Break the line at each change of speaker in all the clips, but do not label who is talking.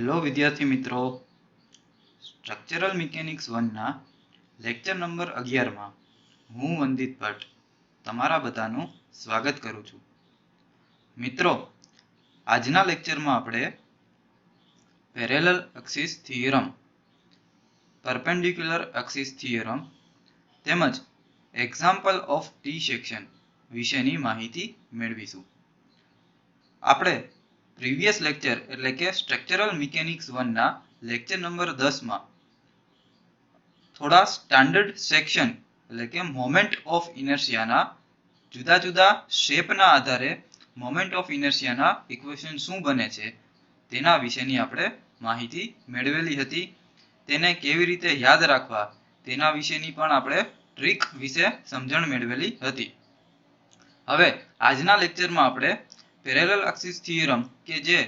Hello વિદ્યાર્થી મિત્રો, structural mechanics 1 ના લેક્ચર નંબર 11 માં હું વંદિત ભટ્ટ તમારા બધાનું સ્વાગત કરું છું. મિત્રો, આજના લેક્ચરમાં આપણે parallel axis theorem, perpendicular axis theorem તેમજ એક્ઝામ્પલ ઓફ ટી સેક્શન વિશેની માહિતી મેળવીશું. આપણે પ્રીવિયસ લેક્ચર એટલે કે સ્ટ્રક્ચરલ મિકેનિક્સ 1 ના લેક્ચર નંબર 10 માં થોડા સ્ટાન્ડર્ડ સેક્શન એટલે કે મોમેન્ટ ઓફ ઇનર્શિયાના જુદા જુદા શેપના આધારે મોમેન્ટ ઓફ ઇનર્શિયાના ઇક્વેશન શું બને છે તેના વિશેની આપણે માહિતી મેળવેલી હતી. તેને કેવી રીતે યાદ રાખવા તેના વિશેની પણ આપણે ટ્રીક વિશે સમજણ મેળવેલી હતી. હવે આજના લેક્ચરમાં આપણે પેરેલલ એક્સિસ થિયરમ કે જે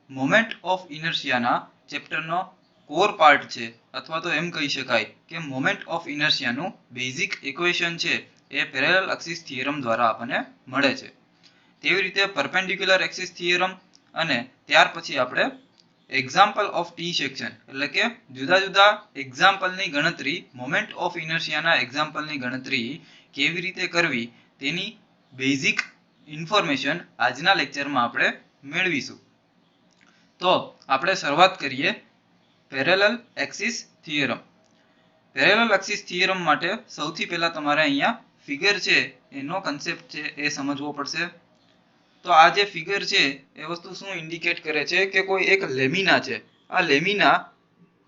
મોમેન્ટ ઓફ ઇનર્શિયાના ચેપ્ટરનો કોર પાર્ટ છે અથવા તો એમ કહી શકાય કે મોમેન્ટ ઓફ ઇનર્શિયાનું બેઝિક ઇક્વેશન છે એ પેરેલલ એક્સિસ થિયરમ દ્વારા આપણને મળે છે. તેવી રીતે પરપેન્ડિક્યુલર એક્સિસ થિયરમ અને ત્યાર પછી આપણે એક્ઝામ્પલ ઓફ ટી સેક્શન એટલે કે જુદા જુદા એક્ઝામ્પલની ગણતરી મોમેન્ટ ઓફ ઇનર્શિયાના એક્ઝામ્પલની ગણતરી કેવી રીતે કરવી તેની બેઝિક ઇન્ફોર્મેશન આજના લેક્ચરમાં આપણે મેળવીશું. તો આપણે શરૂઆત કરીએ parallel axis theorem. Parallel axis theorem માટે સૌથી પહેલા તમારે અહીંયા ફિગર છે એનો કન્સેપ્ટ છે એ સમજવો પડશે. તો આ જે ફિગર છે એ વસ્તુ શું ઇન્ડિકેટ કરે છે કે કોઈ એક લેમિના છે. આ લેમિના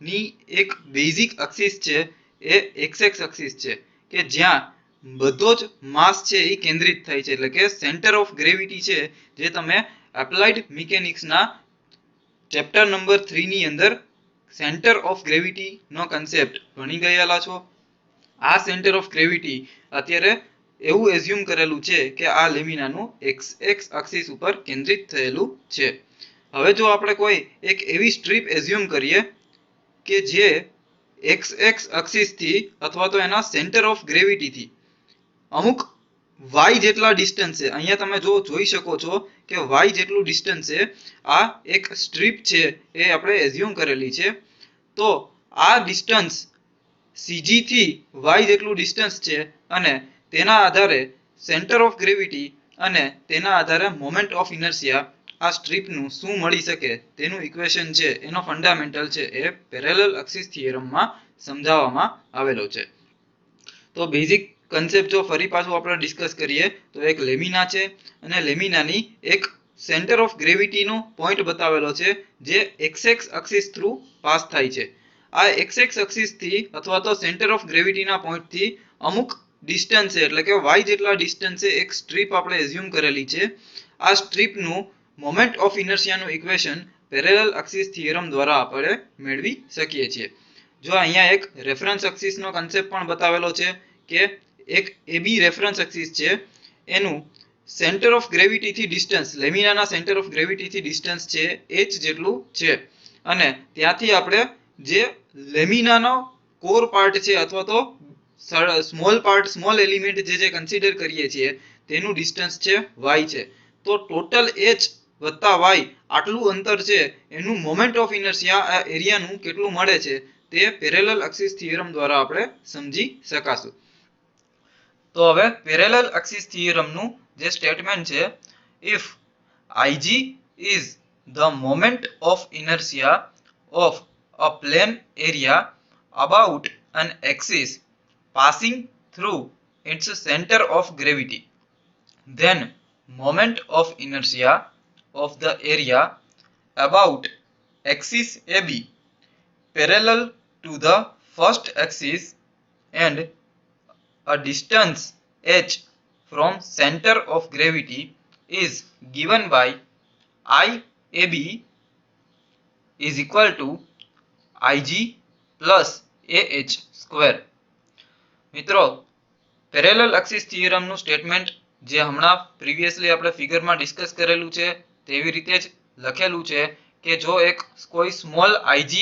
ની એક બેઝિક એક્સિસ છે એ એક્સ એક્સિસ છે કે જ્યાં બધો જ માસ છે એ કેન્દ્રિત થાય છે, એટલે કે સેન્ટર ઓફ ગ્રેવિટી છે જે તમે એપ્લાઇડ મિકેનિક્સના ચેપ્ટર નંબર 3 ની અંદર સેન્ટર ઓફ ગ્રેવિટી નો કન્સેપ્ટ ભણી ગયેલા છો. આ સેન્ટર ઓફ ગ્રેવિટી અત્યારે એવું એઝ્યુમ કરેલું છે કે આ લેમિનાનું એક્સ એક્સિસ ઉપર કેન્દ્રિત થયેલું છે. હવે જો આપણે કોઈ એક એવી સ્ટ્રીપ એઝ્યુમ કરીએ કે જે એક્સ એક્સિસ થી અથવા તો એના સેન્ટર ઓફ ગ્રેવિટી થી અમુક y જેટલા ડિસ્ટન્સ છે, અહીંયા તમે જોઈ શકો છો કે y જેટલું ડિસ્ટન્સ છે આ એક સ્ટ્રીપ છે એ આપણે એઝ્યુમ કરેલી છે. તો આ ડિસ્ટન્સ CG થી y જેટલું ડિસ્ટન્સ છે અને તેના આધારે સેન્ટર ઓફ ગ્રેવિટી અને તેના આધારે મોમેન્ટ ઓફ ઇનર્શિયા આ સ્ટ્રીપનું શું મળી શકે તેનું ઇક્વેશન છે એનો ફંડામેન્ટલ છે એ પેરેલલ એક્સિસ થિયરમમાં સમજાવવામાં આવેલો છે. તો બેઝિક કન્સેપ્ટ જો ફરી પાછું આપણે ડિસ્કસ કરીએ તો એક લેમિના છે અને લેમિનાની એક સેન્ટર ઓફ ગ્રેવિટીનો પોઈન્ટ બતાવેલો છે જે એક્સ એક્સિસ થ્રુ પાસ થાય છે. આ એક્સ એક્સિસ થી અથવા તો સેન્ટર ઓફ ગ્રેવિટીના પોઈન્ટથી અમુક ડિસ્ટન્સ છે એટલે કે y જેટલા ડિસ્ટન્સે એક સ્ટ્રીપ આપણે એઝ્યુમ કરેલી છે. આ સ્ટ્રીપનું મોમેન્ટ ઓફ ઇનર્શિયાનું ઇક્વેશન પેરેલલ એક્સિસ થિયરમ દ્વારા આપણે મેળવી શકીએ છીએ. જો અહીંયા એક રેફરન્સ એક્સિસનો કન્સેપ્ટ પણ બતાવેલો છે કે એક AB રેફરન્સ એક્સિસ છે એનું સેન્ટર ઓફ ગ્રેવિટી થી ડિસ્ટન્સ લેમિનાના સેન્ટર ઓફ ગ્રેવિટી થી ડિસ્ટન્સ છે h જેટલું છે અને ત્યાંથી આપણે જે લેમિનાનો કોર પાર્ટ છે અથવા તો સ્મોલ એલિમેન્ટ જે કન્સિડર કરીએ છીએ તેનું ડિસ્ટન્સ છે y છે. તો ટોટલ h વત્તા y આટલું અંતર છે એનું મોમેન્ટ ઓફ ઇનર્શિયા આ એરિયાનું કેટલું મળે છે તે પેરેલલ એક્સિસ થિયરમ દ્વારા આપણે સમજી શકાશું. તો હવે પેરેલલ એક્સિસ થિયરમનું જે સ્ટેટમેન્ટ છે, if Ig is the moment of inertia of a plane area about an axis passing through its center of gravity, then moment of inertia of the area about axis AB parallel to the first axis and a distance h from center of gravity is given by IAB is equal to Ig plus AH square. મિત્રો, parallel axis થિયરમનું statement જે હમણાં previously આપણે ફિગરમાં discuss કરેલું છે તેવી રીતે જ લખેલું છે કે જો એક કોઈ સ્મોલ Ig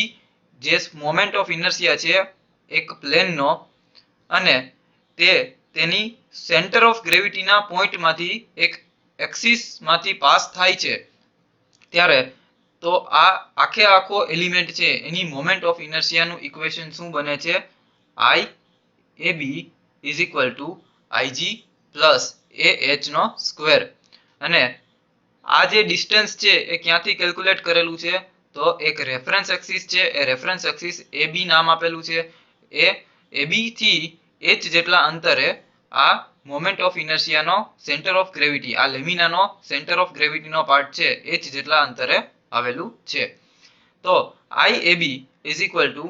જે મોમેન્ટ ઓફ ઇનર્શિયા છે એક પ્લેનનો અને તે તેની સેન્ટર ઓફ ગ્રેવિટીના પોઈન્ટમાંથી એક એક્સિસમાંથી પાસ થાય છે ત્યારે તો આ આખે આખો એલિમેન્ટ છે એની મોમેન્ટ ઓફ ઇનર્શિયાનું ઇક્વેશન શું બને છે? I AB is equal to IG plus AH નો સ્ક્વેર. અને આ જે ડિસ્ટન્સ છે એ ક્યાંથી કેલ્ક્યુલેટ કરેલું છે? તો એક રેફરન્સ એક્સિસ છે, એ રેફરન્સ એક્સિસ AB નામ આપેલું છે. એ AB થી h જેટલા અંતરે આ મોમેન્ટ ઓફ ઇનર્શિયાનો સેન્ટર ઓફ ગ્રેવિટી, આ લેમિનાનો સેન્ટર ઓફ ગ્રેવિટીનો પાર્ટ છે h જેટલા અંતરે આવેલું છે. તો IAB is equal to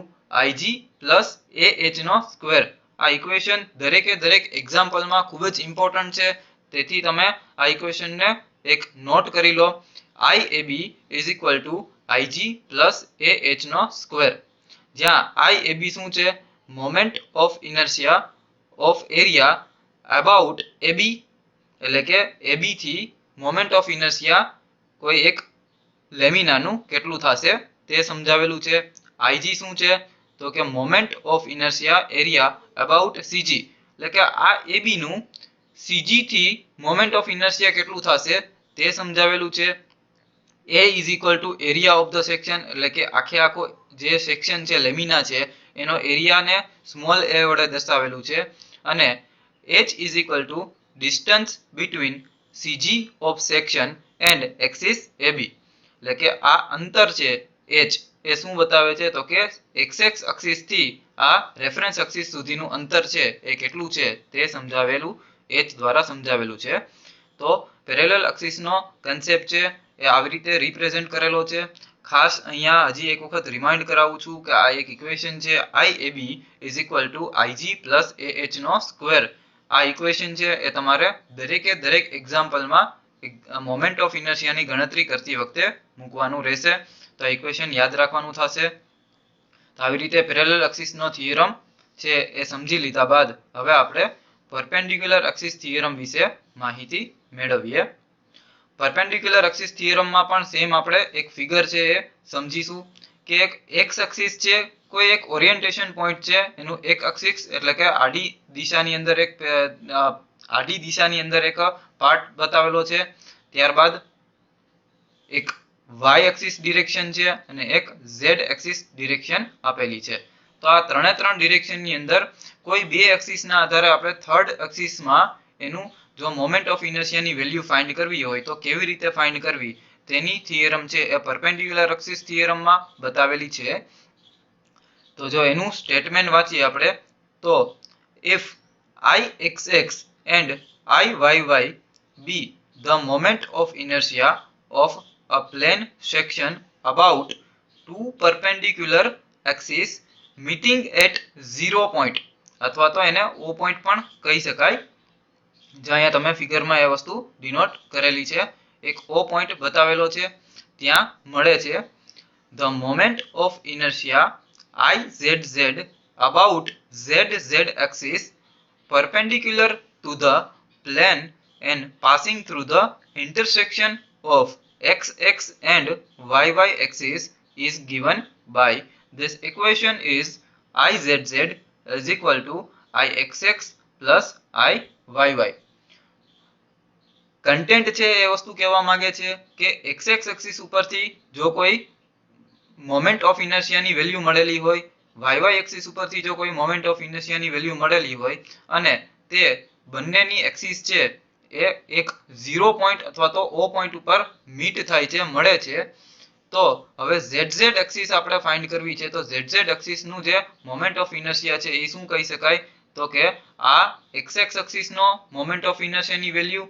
IG plus AH નો સ્ક્વેર. આ ઇક્વેશન દરેકે દરેક એક્ઝામ્પલમાં ખૂબ જ ઇમ્પોર્ટન્ટ છે, તેથી તમે આ ઇક્વેશનને એક નોટ કરી લો. IAB is equal to IG plus AH નો સ્ક્વેર, જ્યાં IAB શું છે? Moment of inertia of area about AB, એટલે કે AB થી મોમેન્ટ ઓફ ઇનર્શિયા કોઈ એક લેમિનાનું કેટલું થશે તે સમજાવેલું છે. IG શું છે? તો કે moment of inertia area about CG, એટલે કે આ AB નું CG થી મોમેન્ટ ઓફ ઇનર્શિયા કેટલું થશે તે સમજાવેલું છે. A is equal two area of the section, એટલે કે આખે આખો જે સેક્શન છે લેમિના છે એનો એરિયાને સ્મોલ a વડે દર્શાવેલું છે. અને h is equal two distance between CG of section and axis AB, એટલે કે આ અંતર છે h એ શું બતાવે છે? તો કે એક્સ એક્સિસ થી આ રેફરન્સ એક્સિસ સુધીનું અંતર છે એ કેટલું છે તે સમજાવેલું h દ્વારા સમજાવેલું છે. તો પેરેલલ એક્સિસનો કન્સેપ્ટ છે એ આવી રીતે રિપ્રેઝેન્ટ કરેલો છે. ખાસ અહીંયા હજી એક વખત રિમાઇન્ડ કરાવું છું કે આ એક ઇક્વેશન છે IAB is equal to IG plus AH નો સ્ક્વેર. આ ઇક્વેશન છે એ તમારે દરેકે દરેક એક્ઝામ્પલમાં મોમેન્ટ ઓફ ઇનર્શિયાની ગણતરી કરતી વખતે મૂકવાનું રહેશે, તો આ ઇક્વેશન યાદ રાખવાનું થશે. તો આવી રીતે પેરેલલ એક્સિસનો થિયરમ છે એ સમજી લીધા બાદ હવે આપણે પરપેન્ડિક્યુલર એક્સિસ થિયરમ વિશે માહિતી મેળવીએ. પરપેન્ડિક્યુલર એક્સિસ થિયરમમાં પણ સેમ આપણે એક ફિગર છે એ સમજીશું કે એક એક્સ એક્સિસ છે, કોઈ એક ઓરિએન્ટેશન પોઈન્ટ છે, એનું એક એક્સિસ એટલે કે આડી દિશાની અંદર એક પાર્ટ બતાવેલો છે. ત્યારબાદ એક y એક્સિસ ડિરેક્શન છે અને એક z એક્સિસ ડિરેક્શન આપેલી છે. તો આ ત્રણે ત્રણ ડિરેક્શનની અંદર કોઈ બે એક્સિસના આધારે આપણે થર્ડ એક્સિસમાં એનું જો મોમેન્ટ ઓફ ઇનર્શિયાની વેલ્યુ ફાઇન્ડ કરવી હોય તો કેવી રીતે ફાઇન્ડ કરવી તેની થિયરમ છે એ પરપેન્ડિક્યુલર એક્સિસ થિયરમમાં બતાવેલી છે. તો જો એનું સ્ટેટમેન્ટ વાંચીએ આપણે તો if Ixx and Iyy be the moment of inertia of a plane section about two perpendicular axes meeting at 0 point, અથવા તો એને O point પણ કહી શકાય, જો અહીંયા તમે ફિગરમાં એ વસ્તુ ડિનોટ કરેલી છે, એક O point બતાવેલો છે, ત્યાં મળે છે the moment of inertia Izz about zz axis perpendicular to the plane and passing through the intersection of xx and yy axis is given by this equation is Izz is equal to Ixx plus Iyy. Content છે એ વસ્તુ કહેવા માંગે છે કે x axis ઉપરથી જો કોઈ moment of ઇનર્શિયાની વેલ્યુ મળેલી હોય, વાય એક્સિસ ઉપરથી જો કોઈ મોમેન્ટ ઓફ ઇનર્શિયાની વેલ્યુ મળેલી હોય અને તે બંનેની એક્સિસ છે એ એક 0 પોઈન્ટ અથવા તો O પોઈન્ટ ઉપર મીટ થાય છે, મળે છે, તો હવે ZZ એક્સિસ આપણે ફાઇન્ડ કરવી છે. તો ZZ એક્સિસનું જે મોમેન્ટ ઓફ ઇનર્શિયા છે એ શું કહી શકાય? તો કે આ એક્સ એક્સિસનો મોમેન્ટ ઓફ ઇનર્શિયાની વેલ્યુ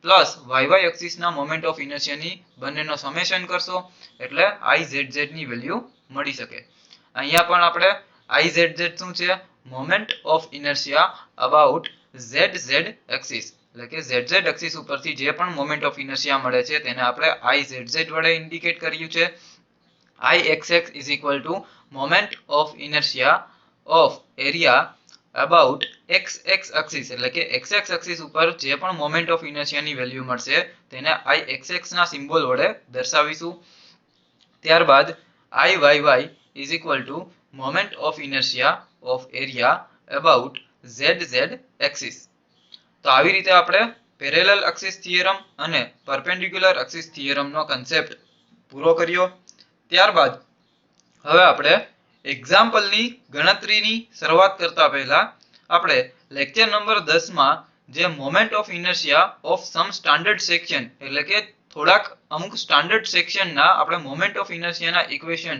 પ્લસ વાય એક્સિસના મોમેન્ટ ઓફ ઇનર્શિયાની બંનેનો સમેશન કરશો એટલે Izz ની વેલ્યુ મળી શકે. અહીંયા પણ આપણે Izz શું છે? Moment of inertia about ZZ axis, એટલે કે ZZ એક્સિસ ઉપરથી જે પણ મોમેન્ટ ઓફ ઇનર્શિયા મળે છે તેને આપણે Izz વડે ઇન્ડિકેટ કર્યું છે. Ixx is equal to moment of inertia of area about xx axis, એટલે કે xx axis ઉપર જે પણ મોમેન્ટ ઓફ ઇનર્શિયાની વેલ્યુ મળશે તેને Ixx ના સિમ્બોલ વડે દર્શાવીશું. ત્યારબાદ Iyy is equal to moment of inertia of area about zz axis. તો આવી રીતે આપણે પેરેલલ એક્સિસ થિયરમ અને પરપેન્ડિક્યુલર એક્સિસ થિયરમનો કન્સેપ્ટ પૂરો કર્યો. ત્યારબાદ હવે આપણે એક્ઝામ્પલની ગણતરીની શરૂઆત કરતા પહેલા આપણે લેક્ચર નંબર 10 માં જે moment of inertia of sum standard section એટલે કે થોડાક અમુક સ્ટાન્ડર્ડ સેક્શનના આપણે મોમેન્ટ ઓફ ઇનર્શિયાના ઇક્વેશન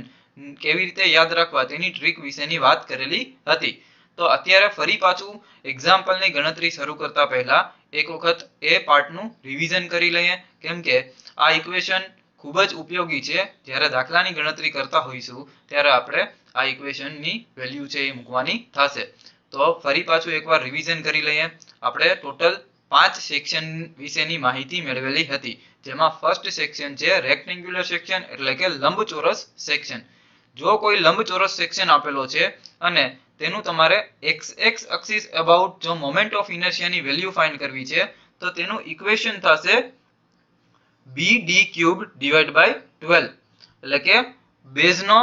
કેવી રીતે યાદ રાખવા તેની ટ્રીક વિશેની વાત કરેલી હતી. તો અત્યારે ફરી પાછું એક્ઝામ્પલની ગણતરી શરૂ કરતા પહેલા એક વખત એ પાર્ટનું રિવિઝન કરી લઈએ, કેમ કે આ ઇક્વેશન ખૂબ જ ઉપયોગી છે. જ્યારે દાખલાની ગણતરી કરતા હોઈશું ત્યારે આપણે આ ઇક્વેશનની વેલ્યુ છે એ મૂકવાની થશે. તો ફરી પાછું એકવાર રિવિઝન કરી લઈએ. આપણે ટોટલ 5 સેક્શન વિશેની માહિતી મેળવેલી હતી, જેમાં ફર્સ્ટ સેક્શન છે રેક્ટેન્ગ્યુલર સેક્શન એટલે કે લંબચોરસ સેક્શન. જો કોઈ લંબચોરસ સેક્શન આપેલો છે અને તેનું તમારે x એક્સિસ અબાઉટ જો મોમેન્ટ ઓફ ઇનર્શિયાની વેલ્યુ ફાઇન્ડ કરવી છે તો તેનું ઇક્વેશન થશે bd³ / 12 એટલે કે બેઝનો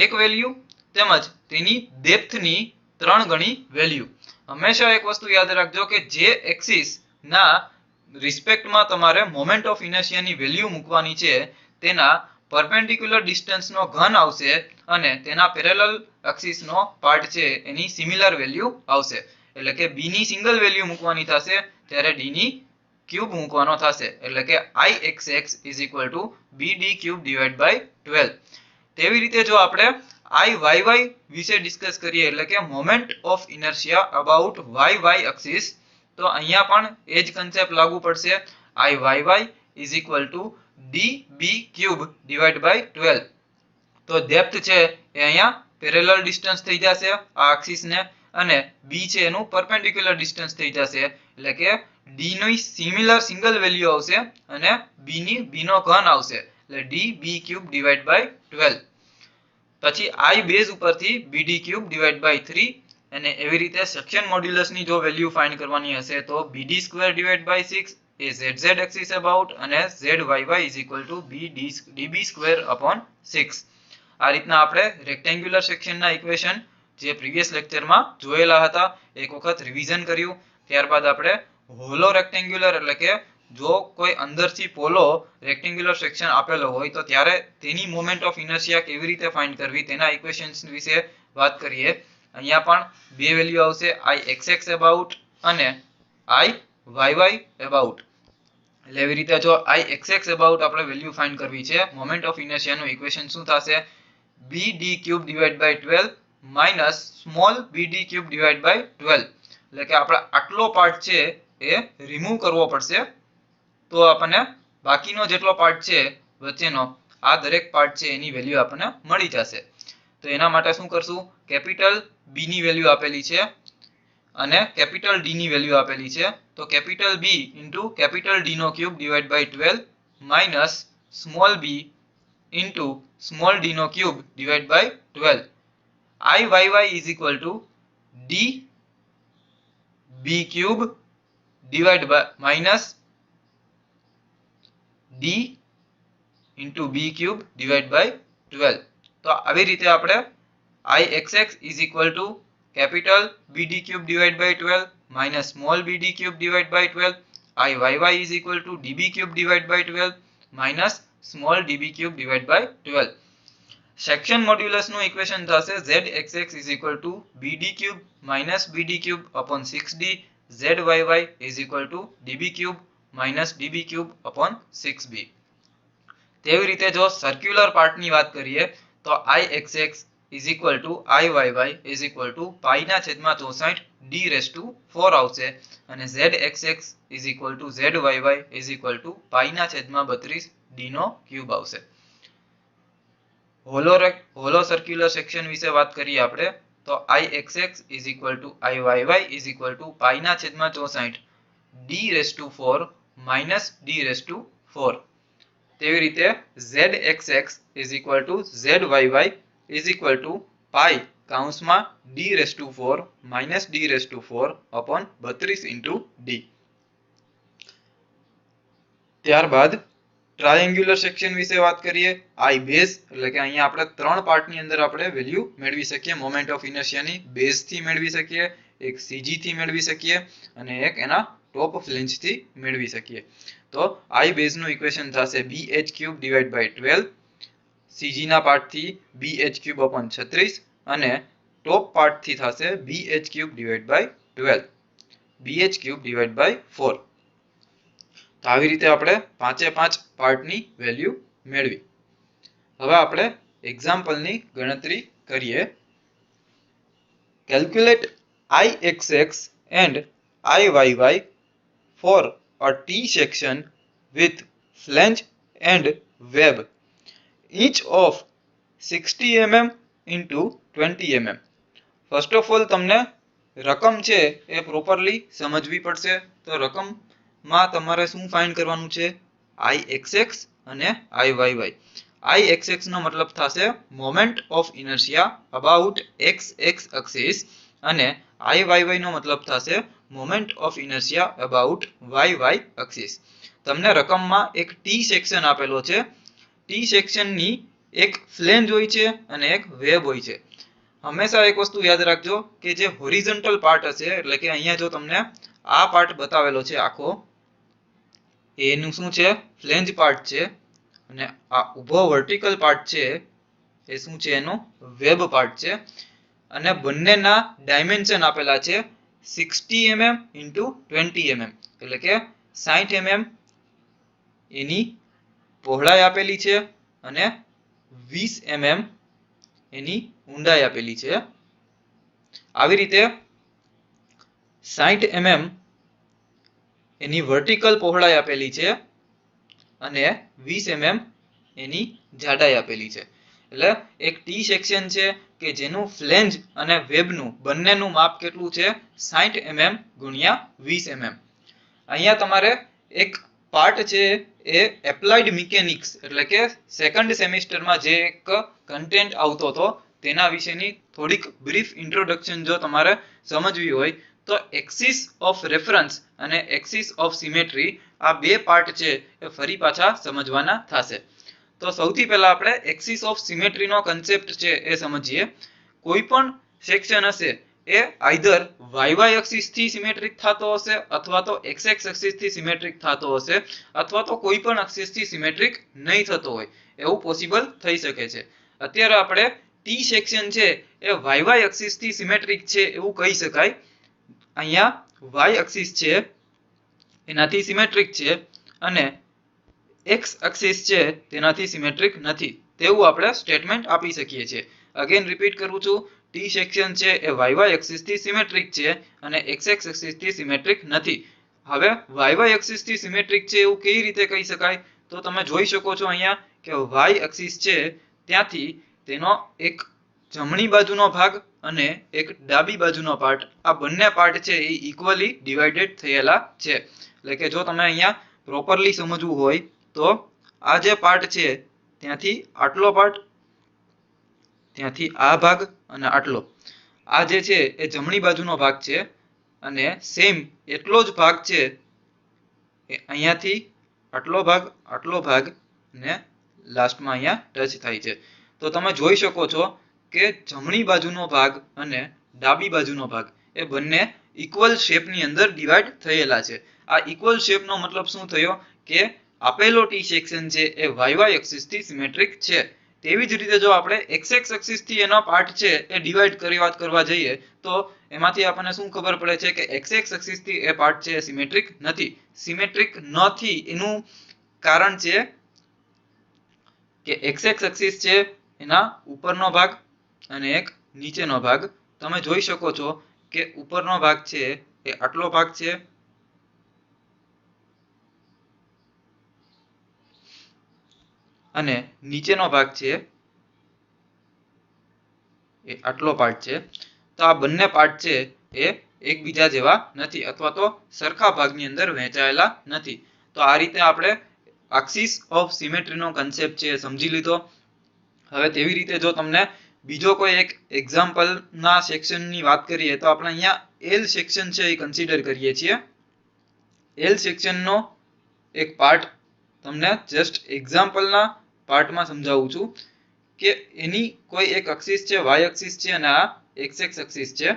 એક વેલ્યુ તેમજ તેની ડેપ્થની 3 ગણી વેલ્યુ. હંમેશા એક વસ્તુ યાદ રાખજો કે જે એક્સિસ ના રિસ્પેક્ટમાં તમારે મોમેન્ટ ઓફ ઇનર્શિયાની વેલ્યુ મૂકવાની છે તેના પરપેન્ડિક્યુલર ડિસ્ટન્સનો ઘન આવશે અને તેના પેરેલલ એક્સિસનો પાર્ટ છે એની સિમિલર વેલ્યુ આવશે. એટલે કે b ની સિંગલ વેલ્યુ મૂકવાની થશે ત્યારે d ની ક્યુબ મૂકવાનો થશે. એટલે કે Ixx = bd³ / 12. તેવી રીતે જો આપણે Iyy વિશે ડિસ્કસ કરીએ એટલે કે moment of inertia about y axis, તો અહીંયા પણ એ જ કન્સેપ્ટ લાગુ પડશે. Iyy = db³ / 12. તો ડેપ્થ છે એ અહીંયા પેરેલલ ડિસ્ટન્સ થઈ જશે આ એક્સિસને અને b છે એનું પરપેન્ડિક્યુલર ડિસ્ટન્સ થઈ જશે. એટલે કે d ની સિમિલર સિંગલ વેલ્યુ આવશે અને b નો ઘન આવશે એટલે db³ / 12. પછી I બેઝ ઉપરથી bd³ / 3 અને એવી રીતે સેક્શન મોડ્યુલસની જો વેલ્યુ ફાઇન્ડ કરવાની હશે તો bd² / 6 A zz axis about અને zyy = db²/6. આ રીતના આપણે રેક્ટેન્ગ્યુલર સેક્શનના ઇક્વેશન જે પ્રીવિયસ લેક્ચરમાં જોયેલા હતા એક વખત રિવિઝન કર્યું. ત્યારબાદ આપણે હોલો રેક્ટેન્ગ્યુલર એટલે કે જો કોઈ અંદરથી પોલો રેક્ટેન્ગ્યુલર સેક્શન આપેલો હોય તો ત્યારે તેની મોમેન્ટ ઓફ ઇનર્શિયા કેવી રીતે ફાઇન્ડ કરવી તેના ઇક્વેશન્સ વિશે વાત કરીએ. અહીંયા પણ બે વેલ્યુ આવશે Ixx અબાઉટ અને Iyy અબાઉટ. એટલે એવી રીતે જો Ixx અબાઉટ આપણે વેલ્યુ ફાઇન્ડ કરવી છે મોમેન્ટ ઓફ ઇનર્શિયાનું ઇક્વેશન શું થશે bd³ / 12 માઇનસ સ્મોલ bd³ / 12. એટલે કે આપણે આટલો પાર્ટ છે એ રિમૂવ કરવો પડશે તો આપણને બાકીનો જેટલો પાર્ટ છે વચ્ચેનો આ દરેક પાર્ટ છે એની વેલ્યુ આપણને મળી જશે. તો એના માટે શું કરશું, કેપિટલ B ની વેલ્યુ આપેલી છે અને કેપિટલ D ની વેલ્યુ આપેલી છે તો capital B * capital D³ / 12 minus small b * small d³ / 12. Iyy = db³ minus d * b³ / 12. તો આવી રીતે આપણે Ixx = capital bd³ / 12 minus small bd³ / 12. Iyy = db³ / 12 minus small db³ / 12. Section મોડ્યુલસનું ઇક્વેશન થશે zxx = bd³ - bd³/6d. zyy = db³ - db³/6b. તેવી રીતે જો circular પાર્ટની વાત કરીએ તો Ixx Iyy = π/64d4 આવશે અને zxx zyy = π/32d³ આવશે. હોલો સર્ક્યુલર સેક્શન વિશે વાત કરીએ આપણે તો Ixx Iyy = π/64 d4 તેવી રીતે zxx zyy = π/d4 - d4/32d. ત્યારબાદ ટ્રાયેંગ્યુલર સેક્શન વિશે વાત કરીએ. I બેઝ એટલે કે અહીંયા આપણે ત્રણ પાર્ટની અંદર આપણે વેલ્યુ મેળવી શકીએ મોમેન્ટ ઓફ ઇનર્શિયાની. બેઝથી મેળવી શકીએ, એક CG થી મેળવી શકીએ અને એક એના ટોપ ફ્લેંજથી મેળવી શકીએ. તો I બેઝનું ઇક્વેશન થશે bh³ / 12 CG ના પાર્ટથી BH³ upon 36 અને ટોપ પાર્ટથી થશે BH³ divided by 12 BH³ divided by 4. તો આવી રીતે આપણે 5 પાર્ટની વેલ્યુ મેળવી. હવે આપણે એક્ઝામ્પલની ગણતરી કરીએ. Calculate IXX and IYY for a T section with flange and web, each of 60 mm into 20 mm. First of all તમને રકમ છે એ પ્રોપરલી સમજવી પડશે. તો રકમમાં તમારે શું ફાઇન્ડ કરવાનું છે? IXX અને IYY. IXX નો મતલબ થશે moment of inertia about XX axis અને IYY નો મતલબ થશે moment of inertia about YY axis. તમને રકમમાં એક ટી સેક્શન આપેલો છે. ટી સેક્શનની એક ફ્લેંજ હોય છે અને એક વેબ હોય છે. હંમેશા એક વસ્તુ યાદ રાખજો કે જે હોરિઝોન્ટલ પાર્ટ હશે, એટલે કે અહીંયા જો તમને આ પાર્ટ બતાવેલો છે આખો, એનું શું છે? ફ્લેંજ પાર્ટ છે. અને આ ઊભો વર્ટિકલ પાર્ટ છે એ શું છે? એનો વેબ પાર્ટ છે. અને બંનેના ડાયમેન્શન આપેલા છે 60 mm into 20 mm, એટલે કે 60 mm એની પહોળાઈ આપેલી છે અને 20 mm એની ઊંડાઈ આપેલી છે. આવી રીતે 60 mm એની વર્ટિકલ પહોળાઈ આપેલી છે અને 20 mm એની જાડાઈ આપેલી છે. એટલે એક ટી સેક્શન છે કે જેનું ફ્લેંજ અને વેબનું બંનેનું માપ કેટલું છે? 60 mm ગુણ્યા 20 mm. અહીંયા તમારે એક પાર્ટ છે એ એપ્લાઇડ મિકેનિક્સ એટલે કે સેકન્ડ સેમિસ્ટરમાં જે એક કન્ટેન્ટ આવતો હતો તેના વિશેની થોડીક બ્રીફ ઇન્ટ્રોડક્શન જો તમારે સમજવી હોય તો એક્સિસ ઓફ રેફરન્સ અને એક્સિસ ઓફ સિમેટ્રી આ બે પાર્ટ છે એ ફરી પાછા સમજવાના થશે. તો સૌથી પહેલા આપણે એક્સિસ ઓફ સિમેટ્રીનો કન્સેપ્ટ છે એ સમજીએ. કોઈ પણ સેક્શન હશે એ આઈધર YY એક્સિસ થી સિમેટ્રિક થતો હશે અથવા તો XX એક્સિસ થી સિમેટ્રિક થતો હશે અથવા તો કોઈ પણ એક્સિસ થી સિમેટ્રિક નહીં થતો હોય એવું પોસિબલ થઈ શકે છે. અત્યારે આપણે ટી સેક્શન છે એ YY એક્સિસ થી સિમેટ્રિક છે એવું કહી શકાય. અહીંયા Y એક્સિસ છે એનાથી સિમેટ્રિક છે અને X એક્સિસ છે તેનાથી સિમેટ્રિક નથી તેવું આપણે સ્ટેટમેન્ટ આપી શકીએ છીએ. અગેન રિપીટ કરું છું, ટી સેક્શન છે એ YY એક્સિસ થી સિમેટ્રિક છે અને XX એક્સિસ થી સિમેટ્રિક નથી. હવે YY એક્સિસ થી સિમેટ્રિક છે એવું કેવી રીતે કહી શકાય? તો તમે જોઈ શકો છો અહીંયા કે Y એક્સિસ છે ત્યાંથી તેનો એક જમણી બાજુનો ભાગ અને એક ડાબી બાજુનો પાર્ટ, આ બંને પાર્ટ છે એ ઇક્વલી ડિવાઇડેડ થયેલા છે. એટલે કે જો તમે અહીંયા પ્રોપરલી સમજવું હોય તો આ જે પાર્ટ છે ત્યાંથી આટલો પાર્ટ, ત્યાંથી આ ભાગ અને આટલો, આ જે છે એ જમણી બાજુનો ભાગ છે અને સેમ એટલો જ ભાગ છે એ અહીંયાથી આટલો ભાગ અને લાસ્ટમાં અહીંયા ટચ થાય છે. તો તમે જોઈ શકો છો કે જમણી બાજુનો ભાગ અને ડાબી બાજુનો ભાગ એ બંને ઇક્વલ શેપની અંદર ડિવાઈડ થયેલા છે. આ ઇક્વલ શેપનો મતલબ શું થયો કે આપેલો ટી સેક્શન છે એ YY એક્સિસ થી સિમેટ્રિક છે. તેવી જ રીતે જો આપણે XX એક્સિસ થી એનો પાર્ટ છે એ ડિવાઈડ કરવા જઈએ તો એમાંથી આપણને શું ખબર પડે છે કે XX એક્સિસ થી એ પાર્ટ છે સિમેટ્રિક નથી. સિમેટ્રિક નથી એનું કારણ છે કે XX એક્સિસ છે એના ઉપરનો ભાગ અને એક નીચેનો ભાગ. તમે જોઈ શકો છો કે ઉપરનો ભાગ છે એ આટલો ભાગ છે અને નીચેનો ભાગ છે એ આટલો પાર્ટ છે. તો આ બંને પાર્ટ છે એ એકબીજા જેવા નથી અથવા તો સરખા ભાગની અંદર વહેંચાયેલા નથી. તો આ રીતે આપણે એક્સિસ ઓફ સિમેટ્રીનો કન્સેપ્ટ છે સમજી લીધો. હવે તેવી રીતે જો તમને બીજો કોઈ એક એક્ઝામ્પલના સેક્શનની વાત કરીએ તો આપણે અહીંયા એલ સેક્શન છે એ કન્સિડર કરીએ છીએ. એલ સેક્શનનો એક પાર્ટ તમને જસ્ટ એક્ઝામ્પલના પાર્ટમાં સમજાવું છું કે એની કોઈ એક એક્સિસ છે Y એક્સિસ છે અને આ XX એક્સિસ છે.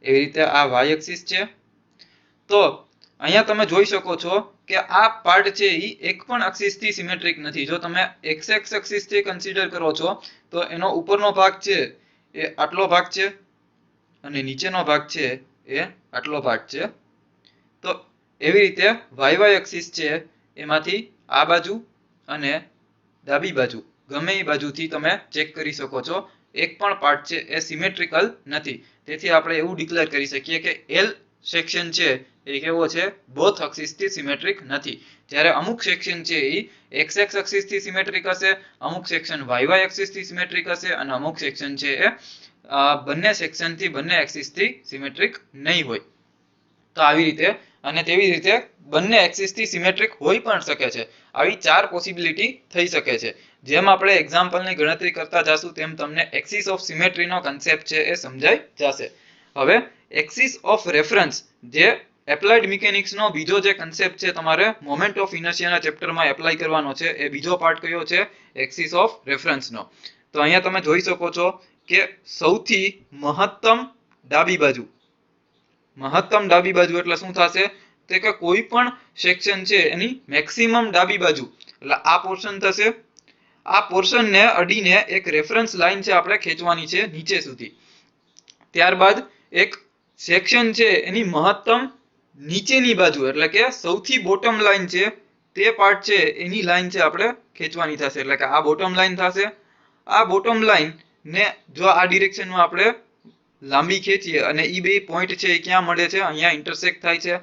એવી રીતે આ Y એક્સિસ છે. તો અહીંયા તમે જોઈ શકો છો કે આ પાર્ટ છે એ એક પણ એક્સિસ થી સિમેટ્રિક નથી. જો તમે એક્સ એક્સિસ થી કન્સિડર કરો છો તો એનો ઉપરનો ભાગ છે એ આટલો ભાગ છે અને નીચેનો ભાગ છે એ આટલો ભાગ છે. તો એવી રીતે વાય એક્સિસ છે એમાંથી આ બાજુ અને ડાબી બાજુ ગમે એ બાજુથી તમે ચેક કરી શકો છો એક પણ પાર્ટ છે એ સિમેટ્રિકલ નથી. તેથી આપણે એવું ડિક્લેર કરી શકીએ કે એલ સેક્શન છે એ કેવો છે, બોથ એક્સિસ થી સિમેટ્રિક નથી. જ્યારે અમુક સેક્શન છે એ એક્સ એક્સિસ થી સિમેટ્રિક હશે, અમુક સેક્શન વાય એક્સિસ થી સિમેટ્રિક હશે અને અમુક સેક્શન છે એ બંને સેક્શન થી બંને એક્સિસ થી સિમેટ્રિક નહીં હોય. તો આવી રીતે અને તેવી રીતે બંને એક્સિસ થી સિમેટ્રિક હોઈ પણ શકે છે. આવી 4 પોસિબિલિટી થઈ શકે છે. જેમ આપણે એક્ઝામ્પલની ગણતરી કરતા જાશું તેમ તમને એક્સિસ ઓફ સિમેટ્રીનો કન્સેપ્ટ છે એ સમજાઈ જશે. હવે એક્સિસ ઓફ રેફરન્સ જે એપ્લાઇડ મિકેનિક્સનો બીજો જે કન્સેપ્ટ છે તમારે મોમેન્ટ ઓફ ઇનર્શિયાના ચેપ્ટરમાં એપ્લાય કરવાનો છે એ બીજો પાર્ટ કયો છે, એક્સિસ ઓફ રેફરન્સનો. તો અહીંયા તમે જોઈ શકો છો કે સૌથી મહત્તમ ડાબી બાજુ એટલે શું થશે તો કે કોઈ પણ સેક્શન છે એની મેક્સિમમ ડાબી બાજુ એટલે આ પોર્શન થશે. આ પોર્શનને અડીને એક રેફરન્સ લાઈન છે આપણે ખેંચવાની છે નીચે સુધી. ત્યારબાદ એક સેક્શન છે એની મહત્તમ નીચેની બાજુ એટલે કે સૌથી બોટમ લાઈન છે તે પાર્ટ છે એની લાઈન છે આપણે ખેંચવાની થશે એટલે કે આ બોટમ લાઈન થશે. આ બોટમ લાઈન ને જો આ ડિરેક્શનમાં આપણે લાંબી ખેંચીએ અને ઈ બે પોઈન્ટ છે એ ક્યાં મળે છે, અહીંયા ઇન્ટરસેક્ટ થાય છે.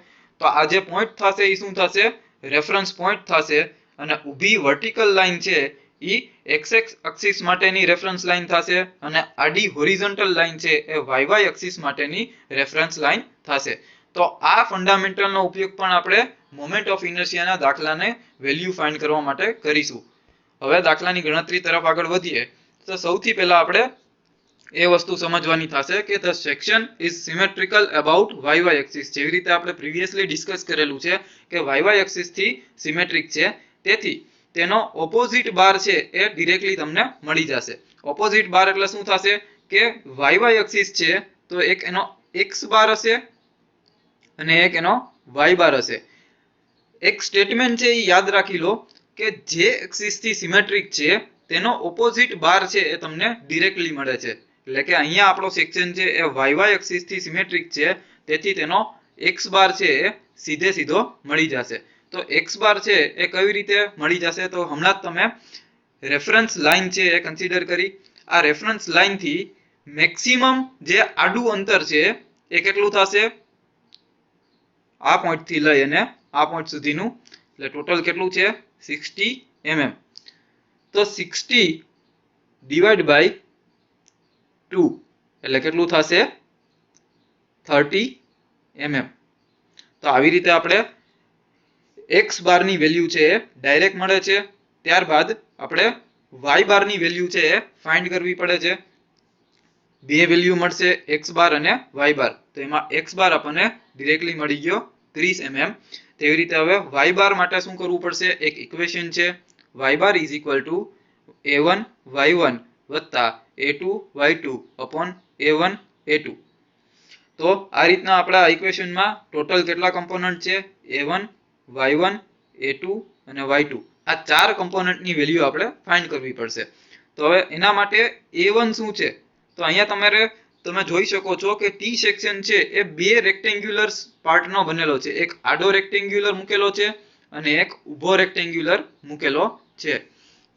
તો આ જે પોઈન્ટ થશે એ શું થશે, રેફરન્સ પોઈન્ટ થશે. અને ઊભી વર્ટિકલ લાઈન છે ઈ એક્સ એક્સિસ માટેની રેફરન્સ લાઈન થશે અને આડી હોરિઝોન્ટલ લાઈન છે એ વાય એક્સિસ માટેની રેફરન્સ લાઈન થશે. તો આ ફંડામેન્ટલનો ઉપયોગ પણ આપણે મોમેન્ટ ઓફ ઇનર્શિયાના દાખલાને વેલ્યુ ફાઇન્ડ કરવા માટે કરીશું. હવે દાખલાની ગણતરી તરફ આગળ વધીએ તો સૌથી પહેલા આપણે એ વસ્તુ સમજવાની થશે કે the section is symmetrical about Y axis. જેવી રીતે આપણે પ્રીવિયસલી ડિસ્કસ કરેલું છે કે વાય એક્સિસ થી સિમેટ્રિક છે, તેથી તેનો ઓપોઝિટ બાર છે એ ડિરેક્ટલી તમને મળી જશે. ઓપોઝિટ બાર એટલે શું થશે કે વાય એક્સિસ છે તો એક એનો એક્સ બાર હશે અને એક એનો વાય બાર હશે. એક સ્ટેટમેન્ટ છે એ યાદ રાખી લો કે જે એક્સિસ થી સિમેટ્રિક છે તેનો ઓપોઝિટ બાર છે એ તમને ડિરેક્ટલી મળે છે. એટલે કે અહીંયા આપણો સેક્શન છે એ વાય એક્સિસ થી સિમેટ્રિક છે, તેથી તેનો એક્સ બાર છે એ સીધો મળી જશે. તો એક્સ બાર છે એ કઈ રીતે મળી જશે તો હમણાં જ તમે રેફરન્સ લાઈન છે એ કન્સિડર કરી. આ રેફરન્સ લાઈન થી મેક્સિમમ જે આડું અંતર છે એ કેટલું થશે, આ પોઈન્ટ થી લઈ અને આ પોઈન્ટ સુધીનું એટલે ટોટલ કેટલું છે 60 mm. તો 60 ડિવાઈડ બાય 2 એટલે કેટલું થશે 30 mm. તો આવી રીતે આપણે એક્સ બારની વેલ્યુ છે એ ડાયરેક્ટ મળે છે. ત્યારબાદ આપણે વાય બારની વેલ્યુ છે એ ફાઇન્ડ કરવી પડે છે. બે વેલ્યુ મળશે એક્સ બાર અને વાય બાર. તો એમાં એક્સ બાર આપણને ડિરેક્ટલી મળી ગયો 30 mm. તેવી રીતે હવે વાય બાર માટે શું કરવું પડશે, એક ઇક્વેશન છે Y bar is equal to a1 y1 વત્તા a2 y2 upon a1 a2. તો આ રીતના આપણા ઇક્વેશનમાં ટોટલ કેટલા કમ્પોનન્ટ છે, a1 y1 a2 અને y2. આ 4 કમ્પોનન્ટની વેલ્યુ આપણે ફાઇન્ડ કરવી પડશે. તો હવે એના માટે a1 શું છે તો અહીંયા તમે જોઈ શકો છો કે ટી સેક્શન છે એ બે રેક્ટેન્ગ્યુલર પાર્ટનો બનેલો છે. એક આડો રેક્ટેન્ગ્યુલર મૂકેલો છે અને એક ઊભો રેક્ટેન્ગ્યુલર મૂકેલો છે.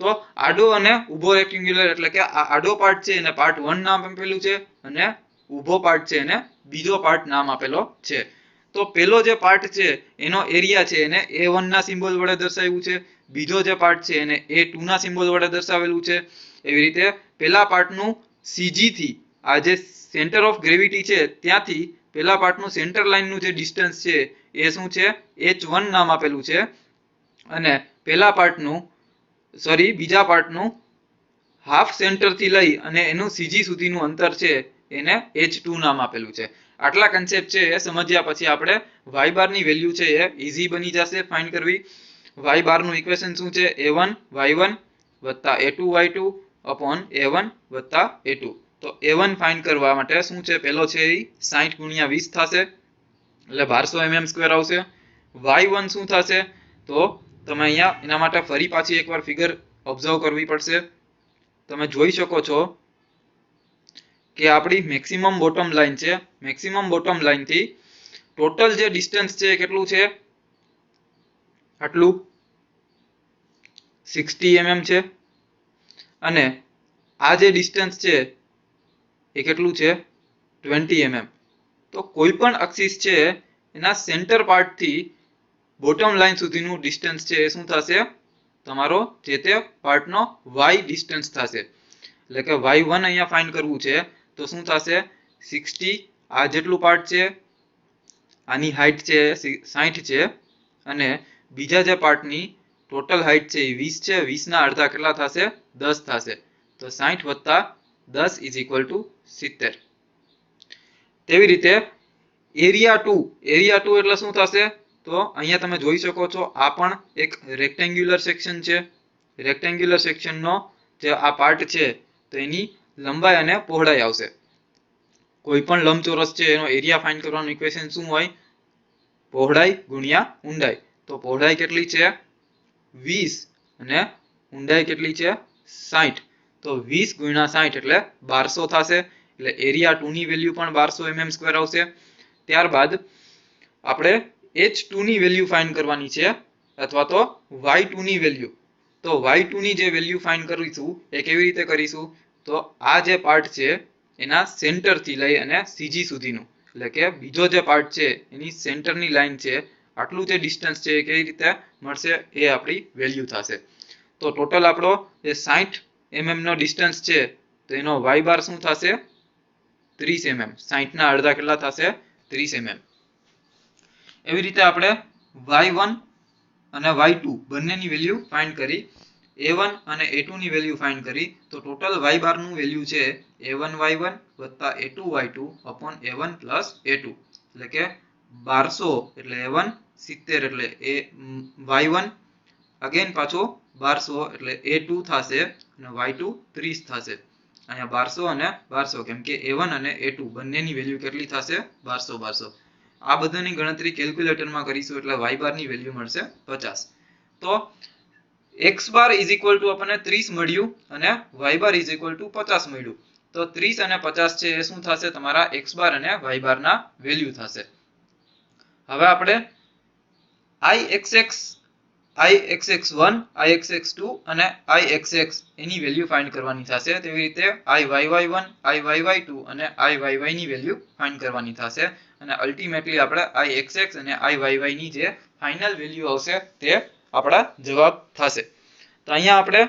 તો આડો અને ઊભો રેક્ટેન્ગ્યુલર એટલે કે આ આડો પાર્ટ છે એને પાર્ટ 1 નામ આપેલું છે અને ઊભો પાર્ટ છે એને બીજો પાર્ટ નામ આપેલો છે. તો પેલો જે પાર્ટ છે એનો એરિયા છે એને a1 ના સિમ્બોલ વડે દર્શાવ્યું છે, બીજો જે પાર્ટ છે એને a2 ના સિમ્બોલ વડે દર્શાવેલું છે. એવી રીતે પેલા પાર્ટનું CG થી આ જે સેન્ટર ઓફ ગ્રેવિટી છે ત્યાંથી પેલા પાર્ટનું સેન્ટર લાઇનનું જે ડિસ્ટન્સ છે એ શું છે h1 નામ આપેલું છે અને બીજા પાર્ટનું હાફ સેન્ટર થી લઈ અને એનું CG સુધીનું અંતર છે એને h2 નામ આપેલું છે. આટલા કન્સેપ્ટ છે એ સમજ્યા પછી આપણે વાય બાર ની વેલ્યુ છે એ ઈઝી બની જશે ફાઇન્ડ કરવી. વાય બાર નું ઇક્વેશન શું છે, a1 y1 વત્તા a2 y2 અપોન a1 વત્તા a2. તો a1 ફાઇન્ડ કરવા માટે શું છે, પહેલો છે એ 60 ગુણ્યા 20 થશે એટલે 1200 mm² આવશે. y1 શું થશે તો તમે અહીંયા એના માટે ફરી પાછી એકવાર ફિગર ઓબ્ઝર્વ કરવી પડશે. તમે જોઈ શકો છો કે આપણી મેક્સિમમ બોટમ લાઈન છે. મેક્સિમમ બોટમ લાઈન થી ટોટલ જે ડિસ્ટન્સ છે એ કેટલું છે? આટલું 60 mm છે. અને આ જે ડિસ્ટન્સ છે એ કેટલું છે? 20 mm. તો કોઈ પણ એક્સિસ છે એના સેન્ટર પાર્ટ થી બોટમ લાઈન સુધીનું ડિસ્ટન્સ છે એ શું થશે? તમારો જે તે પાર્ટનો y ડિસ્ટન્સ થશે. એટલે કે y1 અહીંયા ફાઇન્ડ કરવું છે તો શું થશે? 60 આ જેટલું પાર્ટ છે, આની હાઈટ છે 60 છે, અને બીજા જે પાર્ટની ટોટલ હાઈટ છે એ 20 છે. 20 ના અડધા કેટલા થશે? 10 થશે. તો 60 વત્તા 10 ઇઝ ઇક્વલ ટુ 70. તેવી રીતે એરિયા 2 એટલે શું થશે? તો અહીંયા તમે જોઈ શકો છો આ પણ એક રેક્ટેન્ગ્યુલર સેક્શન છે. રેક્ટેન્ગ્યુલર સેક્શનનો જે આ પાર્ટ છે તો એની લંબાઈ અને પહોળાઈ આવશે. કોઈ પણ લંબચોરસ છે એનો એરિયા ફાઇન્ડ કરવાનું ઇક્વેશન શું હોય? પહોળાઈ ગુણ્યા ઊંડાઈ. તો પહોળાઈ કેટલી છે? 20 અને ઊંડાઈ કેટલી છે? 60. તો 20 ગુણ્યા 60 એટલે 1200 થશે. એટલે એરિયા 2 ની વેલ્યુ પણ 1200 mm² આવશે. ત્યારબાદ આપણે h2 ની વેલ્યુ ફાઇન્ડ કરવાની છે, અથવા તો y2 ની વેલ્યુ. તો y2 ની જે વેલ્યુ ફાઇન્ડ કરીશું એ કેવી રીતે કરીશું? તો આ જે પાર્ટ છે એના સેન્ટર થી લઈ અને સીજી સુધીનું, એટલે કે બીજો જે પાર્ટ છે એની સેન્ટરની લાઈન છે, આટલું જે ડિસ્ટન્સ છે એ કેવી રીતે મળશે? એ આપણી વેલ્યુ થશે. તો ટોટલ આપણો જે 60 mm નો ડિસ્ટન્સ છે તો એનો y બાર શું થશે? 30 mm. 60 ના અડધા કેટલા થશે? 30 mm. એવી રીતે આપણે y1 અને y2 બંનેની વેલ્યુ ફાઇન્ડ કરી. a1 અને a2 ની વેલ્યુ ફાઇન્ડ કરી. તો ટોટલ y બાર નું વેલ્યુ છે a1y1 વત્તા a2y2 upon a1 plus a2. એટલે કે 1200 એટલે a1, 70 એટલે y1, અગેન પાછો 1200 એટલે a2 થશે અને y2 30 થશે. અહીંયા 1200 અને 1200 કેમ કે a1 અને a2 બંનેની વેલ્યુ કેટલી થશે? 1200. આ બધાની ગણતરી કેલ્ક્યુલેટરમાં કરીશું એટલે y બાર ની વેલ્યુ મળશે 50. તો x bar is equal two આપણને 30 મળ્યું અને y bar is equal two 50 મળ્યું. તો 30 અને 50 છે એ શું થશે? તમારા x બાર અને y બાર ના વેલ્યુ થશે. હવે આપણે ixx1, ixx2 અને ixx એની વેલ્યુ ફાઇન્ડ કરવાની થશે. તેવી રીતે iyy1, iyy2 અને iyy ની વેલ્યુ ફાઇન્ડ કરવાની થશે. અને અલ્ટિમેટલી આપણે ixx અને iyy ની જે ફાઇનલ વેલ્યુ આવશે તે આપણા જવાબ થશે. તો અહીંયા આપણે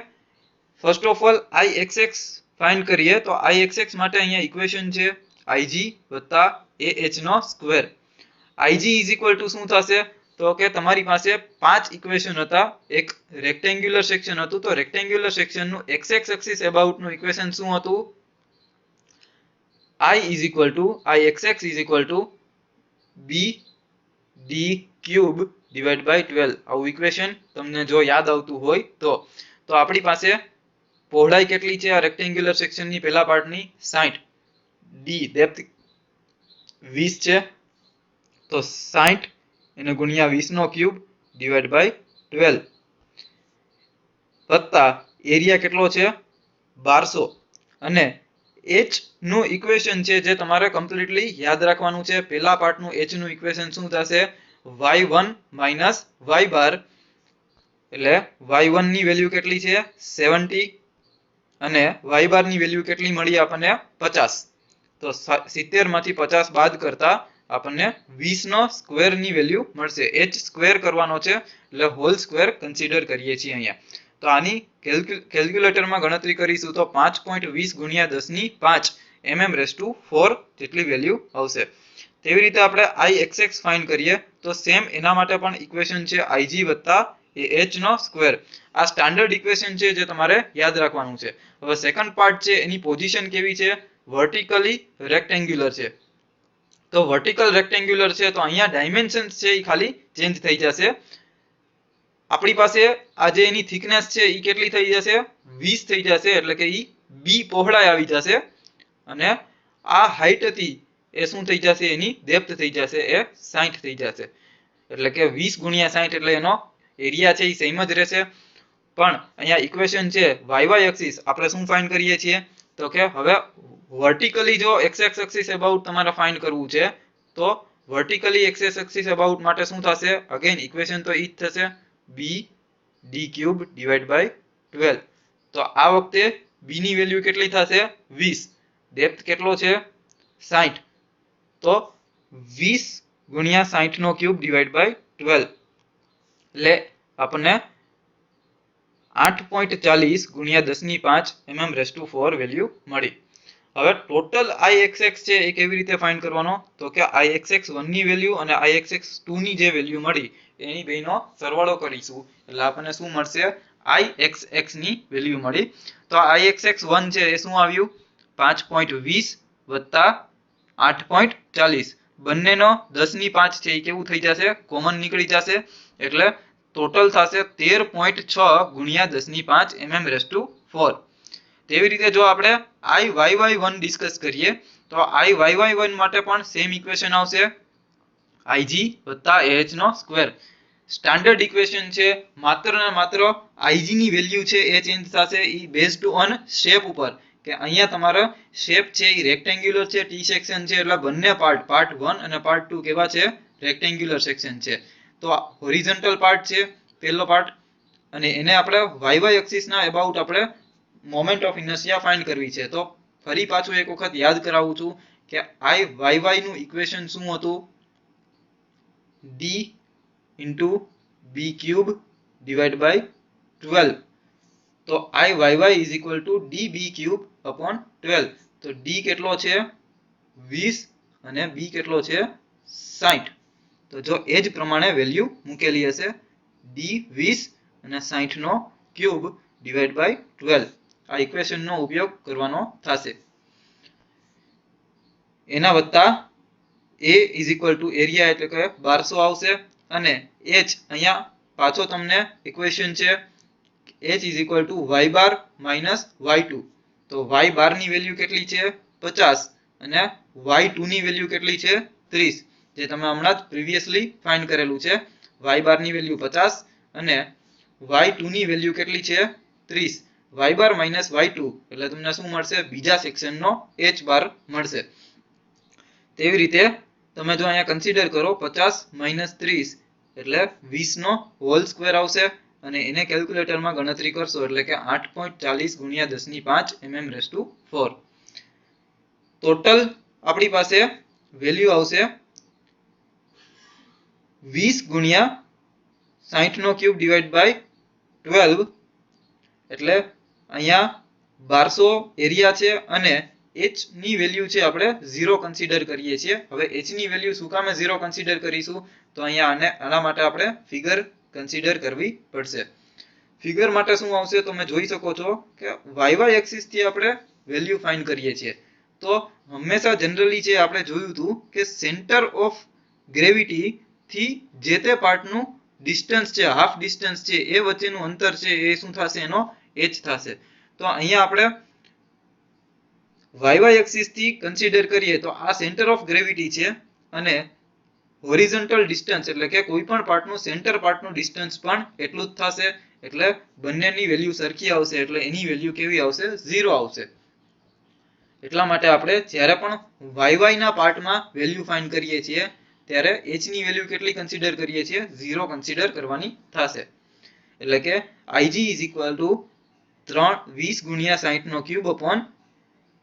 first of all ixx find કરીએ. તો ixx માટે અહીંયા ઇક્વેશન છે ig વત્તા ah નો square. ig is equal to શું થશે? તો કે તમારી પાસે 5 ઇક્વેશન હતા. એક રેક્ટેન્ગ્યુલર સેક્શન હતું. તો રેક્ટેન્ગ્યુલર સેક્શનનું x એક્સિસ અબાઉટ નું ઇક્વેશન શું હતું? I is equal to ixx is equal to bd cube divided by 12. આવું ઇક્વેશન તમને જો યાદ આવતું હોય તો આપણી પાસે પહોળાઈ કેટલી છે આ રેક્ટેન્ગ્યુલર સેક્શનની પહેલા પાર્ટની? 60. d ડેપ્થ 20 છે. તો 60 એને ગુણ્યા 20 નો ક્યુબ ડિવાઇડ બાય 12 વત્તા એરિયા કેટલો છે? 1200. અને h નું ઇક્વેશન છે જે તમારે કમ્પ્લીટલી યાદ રાખવાનું છે. પહેલા પાર્ટનું h નું ઇક્વેશન શું થશે? y1 માઇનસ y બાર. એટલે y1 ની વેલ્યુ કેટલી છે? 70 અને y બાર ની વેલ્યુ કેટલી મળી આપણને? 50. તો 70 માંથી 50 બાદ કરતા આપણને 20 નો સ્ક્વેર ની વેલ્યુ મળશે. h સ્ક્વેર કરવાનો છે એટલે હોલ સ્ક્વેર કન્સિડર કરીએ છીએ અહીંયા. તો આની કેલ્ક્યુલેટરમાં ગણતરી કરીશું તો 5.20 ગુણ્યા 10 ની 5 mm⁴ જેટલી વેલ્યુ આવશે. તેવી રીતે આપણે ixx ફાઇન્ડ કરીએ તો સેમ એના માટે પણ ઇક્વેશન છે ig વત્તા ah નો સ્ક્વેર. આ સ્ટાન્ડર્ડ ઇક્વેશન છે જે તમારે યાદ રાખવાનું છે. હવે સેકન્ડ પાર્ટ છે એની પોઝિશન કેવી છે? વર્ટિકલી રેક્ટેન્ગ્યુલર છે. તો વર્ટિકલ રેક્ટેન્ગ્યુલર છે તો અહીંયા ડાયમેન્શન્સ છે એ ખાલી ચેન્જ થઈ જશે. આપણી પાસે આ જે એની થિકનેસ છે એ કેટલી થઈ જશે? 20 થઈ જશે. એટલે કે ઈ b પહોળાઈ આવી જશે. અને આ હાઈટ હતી એ શું થઈ જશે? એની ડેપ્થ થઈ જશે એ 60 થઈ જશે. એટલે કે 20 ગુણ્યા 60 એટલે એનો એરિયા છે એ સેમ જ રહેશે, પણ અહીંયા ઇક્વેશન છે y એક્સિસ આપણે શું ફાઇન્ડ કરીએ છીએ તો કે હવે વર્ટિકલી જો x એક્સિસ અબાઉટ તમારે ફાઇન્ડ કરવું છે તો વર્ટિકલી x એક્સિસ અબાઉટ માટે શું થશે, અગેન ઇક્વેશન તો ઈ જ થશે b d³ ડિવાઇડ બાય 12. તો આ વખતે b ની વેલ્યુ કેટલી થશે 20, ડેપ્થ કેટલો છે 60, તો 20 ગુણ્યા 60 નો ક્યુબ ડિવાઇડ બાય 12 એટલે આપણને 8.40 ગુણ્યા 10⁵ mm⁴ વેલ્યુ મળી. હવે ટોટલ Ixx છે એ કેવી રીતે ફાઇન્ડ કરવાનો તો કે Ixx1 ની વેલ્યુ અને Ixx2 ની જે વેલ્યુ મળી એની બેનો સરવાળો કરીશું એટલે આપણને શું મળશે Ixx ની વેલ્યુ મળી. તો Ixx1 છે એ શું આવ્યું 5.20 વત્તા 8.40, બંનેનો 10⁵ છે એ કેવું થઈ જશે કોમન નીકળી જશે એટલે ટોટલ થશે 13.6 ગુણ્યા 10⁵ mm⁴. તેવી રીતે જો આપણે Iyy1 ડિસ્કસ કરીએ તો Iyy1 માટે પણ સેમ ઇક્વેશન આવશે Ig વત્તા ah નો સ્ક્વેર. સ્ટાન્ડર્ડ ઇક્વેશન છે, માત્ર ને માત્ર Ig ની વેલ્યુ છે એ ચેન્જ થશે ઈ બેઝડ ઓન શેપ ઉપર કે અહીંયા તમારો શેપ છે એ રેક્ટેન્ગ્યુલર છે, ટી સેક્શન છે એટલે બંને પાર્ટ 1 અને પાર્ટ 2 કેવા છે રેક્ટેન્ગ્યુલર સેક્શન છે. તો હોરિઝોન્ટલ પાર્ટ છે પહેલો પાર્ટ અને એને આપણે y એક્સિસ ના અબાઉટ આપણે મોમેન્ટ ઓફ ઇનર્શિયા ફાઇન્ડ કરવી છે. તો ફરી પાછું એક વખત યાદ કરાવું છું કે Iy નું ઇક્વેશન શું હતું d b³ ડિવાઇડ બાય 12. તો Iyy is equal two db³/12. તો d કેટલો છે 20 અને b કેટલો છે 60. તો જો એ જ પ્રમાણે વેલ્યુ મૂકેલી હશે d 20 અને 60 નો ક્યુબ ડિવાઇડ બાય 12 આ ઇક્વેશન નો ઉપયોગ કરવાનો થશે. એના વત્તા a is equal two area એટલે કે 1200 આવશે અને h અહીંયા પાછો તમને ઇક્વેશન છે h is equal two y bar minus y2. તો y બાર ની વેલ્યુ કેટલી છે 50 અને y2 ની વેલ્યુ કેટલી છે 30, જે તમે હમણાં જ પ્રીવિયસલી ફાઇન્ડ કરેલું છે. y બાર ની વેલ્યુ 50 અને y2 ની વેલ્યુ કેટલી છે 30. y બાર માઇનસ y2 એટલે તમને શું મળશે બીજા સેક્શનનો h બાર મળશે. તેવી રીતે તમે જો અહીંયા કન્સિડર કરો 50 - 30 એટલે 20 નો હોલ સ્ક્વેર આવશે અને એને કેલ્ક્યુલેટરમાં ગણતરી કરશો એટલે કે 8.40 ગુણ્યા 10⁵ mm⁴. ટોટલ આપણી પાસે વેલ્યુ આવશે 20 ગુણ્યા 60 નો ક્યુબ ડિવાઇડ બાય 12 એટલે અહીંયા 1200 એરિયા છે અને h ની વેલ્યુ છે આપણે 0 કન્સિડર કરીએ છીએ. હવે h ની વેલ્યુ શું કામે 0 કન્સિડર કરીશું તો અહીંયા આના માટે આપણે ફિગર કન્સિડર કરવી પડશે. ફિગર માટે શું આવશે તમે જોઈ શકો છો કે y એક્સિસ થી આપણે વેલ્યુ ફાઇન્ડ કરીએ છીએ. તો હંમેશા જનરલી જે આપણે જોયું હતું કે સેન્ટર ઓફ ગ્રેવિટી થી જે તે પાર્ટનું ડિસ્ટન્સ છે હાફ ડિસ્ટન્સ છે એ વચ્ચેનું અંતર છે એ શું થશે એનો h થશે. તો અહીંયા આપણે y એક્સિસ થી કન્સિડર કરીએ તો આ સેન્ટર ઓફ ગ્રેવિટી છે અને હોરિઝોન્ટલ ડિસ્ટન્સ એટલે કે કોઈ પણ પાર્ટનું સેન્ટર પાર્ટનું ડિસ્ટન્સ પણ એટલું જ થશે એટલે બંનેની વેલ્યુ સરખી આવશે એટલે એની વેલ્યુ કેવી આવશે 0 આવશે. એટલા માટે આપણે જ્યારે પણ y ના પાર્ટમાં વેલ્યુ ફાઇન્ડ કરીએ છીએ ત્યારે h ની વેલ્યુ કેટલી કન્સિડર કરીએ છીએ 0 કન્સિડર કરવાની થશે. એટલે કે Ig ઇઝ ઇક્વલ ટુ 20 ગુણ્યા 60 નો ક્યુબ અપોન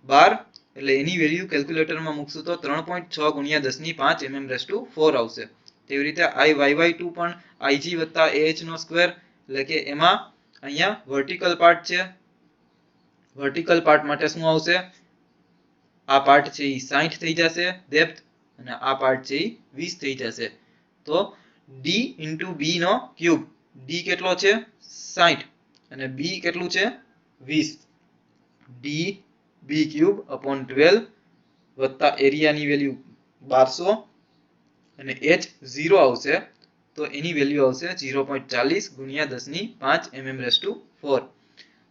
12 એટલે એની વેલ્યુ કેલ્ક્યુલેટરમાં મૂકશું તો 3.6 ગુણ્યા 10⁵ mm⁴ આવશે. તેવી રીતે Iyy2 પણ Ig વત્તા ah નો સ્ક્વેર એટલે કે એમાં અહીંયા વર્ટિકલ પાર્ટ છે, વર્ટિકલ પાર્ટ માટે શું આવશે આ પાર્ટ છે એ 60 થઈ જશે ડેપ્થ અને આ પાર્ટ છે એ 20 થઈ જશે. તો d * b નો ક્યુબ, d કેટલો છે 60 અને b કેટલું છે 20, d b³/12 વત્તા એરિયાની વેલ્યુ 1200 અને h 0 આવશે તો એની વેલ્યુ આવશે 0.40 ગુણ્યા 10⁵ mm⁴.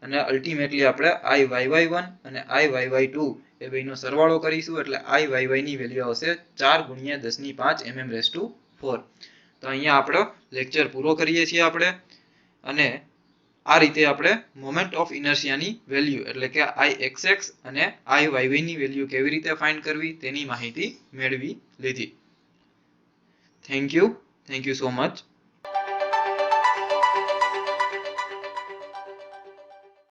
અને અલ્ટિમેટલી આપણે Iyy1 અને Iyy2 એ બેનો સરવાળો કરીશું એટલે Iyy ની વેલ્યુ આવશે 4 ગુણ્યા 10⁵ mm⁴. તો અહીંયા આપણો લેક્ચર પૂરો કરીએ છીએ આપણે અને આ રીતે આપણે મોમેન્ટ ઓફ ઇનર્શિયાની વેલ્યુ એટલે કે Ixx અને Iyy ની વેલ્યુ કેવી રીતે ફાઇન્ડ કરવી તેની માહિતી મેળવી લીધી. Thank you so much.